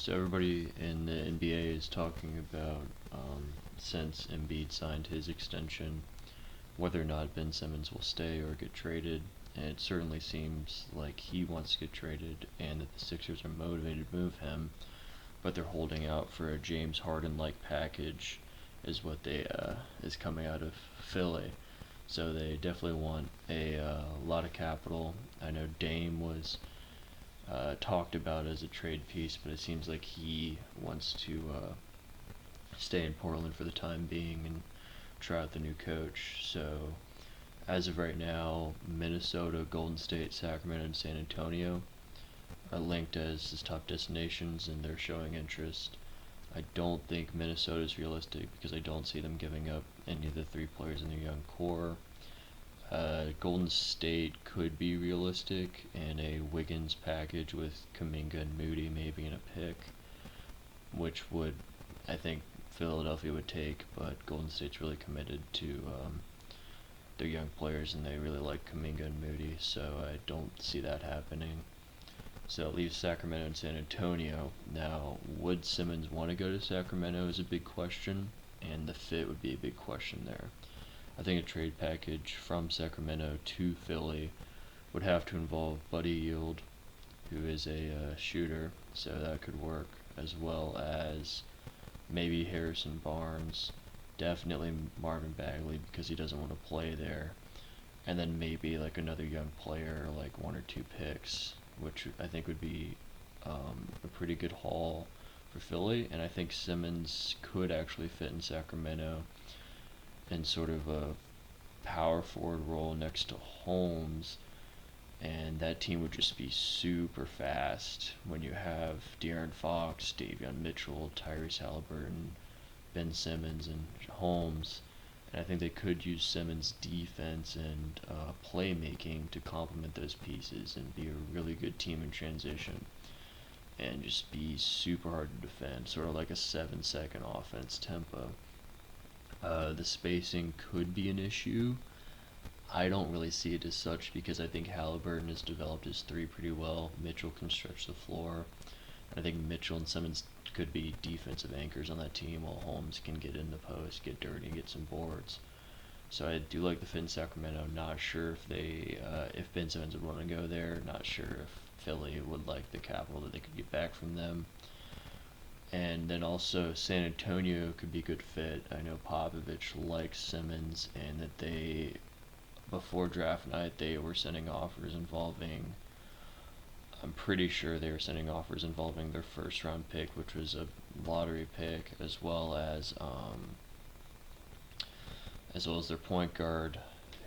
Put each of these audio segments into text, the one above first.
So everybody in the NBA is talking about since Embiid signed his extension, whether or not Ben Simmons will stay or get traded. And it certainly seems like he wants to get traded, and that the Sixers are motivated to move him, but they're holding out for a James Harden-like package, is what they is coming out of Philly. So they definitely want a lot of capital. I know Dame was talked about as a trade piece, but it seems like he wants to stay in Portland for the time being and try out the new coach. So as of right now, Minnesota, Golden State, Sacramento, and San Antonio are linked as his top destinations, and they're showing interest. I don't think Minnesota is realistic because I don't see them giving up any of the three players in their young core. Golden State could be realistic in a Wiggins package with Kuminga and Moody maybe in a pick, which would, I think, Philadelphia would take, but Golden State's really committed to their young players and they really like Kuminga and Moody, so I don't see that happening. So it leaves Sacramento and San Antonio. Now, would Simmons want to go to Sacramento is a big question, and the fit would be a big question there. I think a trade package from Sacramento to Philly would have to involve Buddy Yield, who is a shooter, so that could work, as well as maybe Harrison Barnes, definitely Marvin Bagley because he doesn't want to play there, and then maybe like another young player, like one or two picks, which I think would be a pretty good haul for Philly. And I think Simmons could actually fit in Sacramento in sort of a power forward role next to Holmes, and that team would just be super fast when you have De'Aaron Fox, Davion Mitchell, Tyrese Halliburton, Ben Simmons, and Holmes. And I think they could use Simmons' defense and playmaking to complement those pieces and be a really good team in transition and just be super hard to defend, sort of like a 7-second offense tempo. The spacing could be an issue. I don't really see it as such because I think Halliburton has developed his three pretty well. Mitchell can stretch the floor. I think Mitchell and Simmons could be defensive anchors on that team while Holmes can get in the post, get dirty, get some boards. So I do like the fit in Sacramento. Not sure if Ben Simmons would want to go there. Not sure if Philly would like the capital that they could get back from them. And then also San Antonio could be a good fit. I know Popovich likes Simmons, and that before draft night, they were sending offers involving. I'm pretty sure they were sending offers involving their first round pick, which was a lottery pick, as well as their point guard,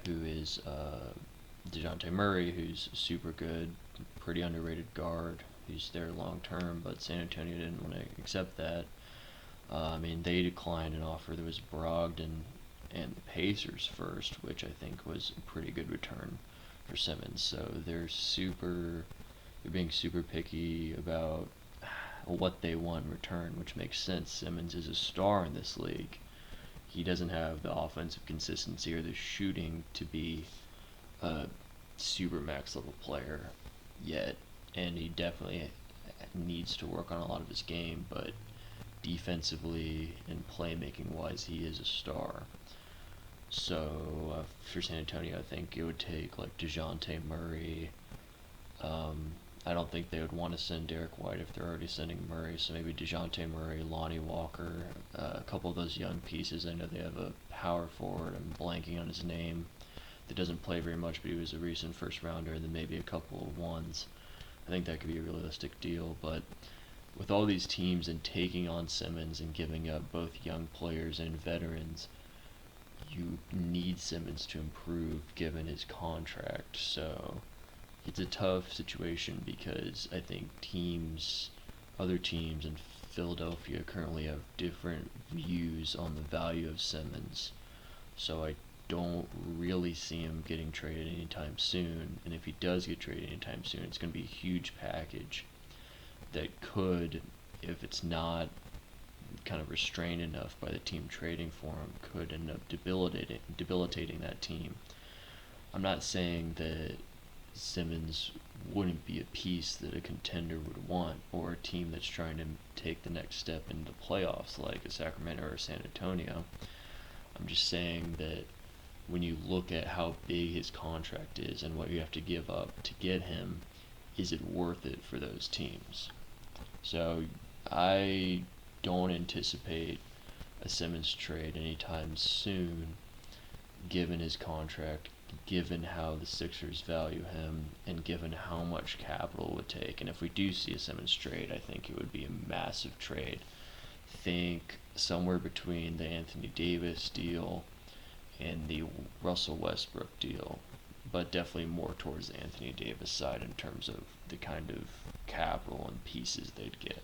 who is DeJounte Murray, who's super good, pretty underrated guard, who's there long term, but San Antonio didn't want to accept that. They declined an offer that was Brogdon and the Pacers first, which I think was a pretty good return for Simmons. So they're being super picky about what they want in return, which makes sense. Simmons is a star in this league. He doesn't have the offensive consistency or the shooting to be a super max level player yet, and he definitely needs to work on a lot of his game, but defensively and playmaking wise, he is a star. So for San Antonio, I think it would take like DeJounte Murray. I don't think they would want to send Derek White if they're already sending Murray. So maybe DeJounte Murray, Lonnie Walker, a couple of those young pieces. I know they have a power forward. I'm blanking on his name. That doesn't play very much, but he was a recent first rounder. And then maybe a couple of ones. I think that could be a realistic deal. But with all these teams and taking on Simmons and giving up both young players and veterans, you need Simmons to improve given his contract. So it's a tough situation because I think other teams in Philadelphia currently have different views on the value of Simmons. So I don't really see him getting traded anytime soon. And if he does get traded anytime soon, it's going to be a huge package that could, if it's not kind of restrained enough by the team trading for him, could end up debilitating that team. I'm not saying that Simmons wouldn't be a piece that a contender would want, or a team that's trying to take the next step into playoffs like a Sacramento or San Antonio. I'm just saying that when you look at how big his contract is and what you have to give up to get him, is it worth it for those teams? So I don't anticipate a Simmons trade anytime soon, given his contract, given how the Sixers value him, and given how much capital it would take. And if we do see a Simmons trade, I think it would be a massive trade. Think somewhere between the Anthony Davis deal and the Russell Westbrook deal, but definitely more towards the Anthony Davis side in terms of the kind of capital and pieces they'd get.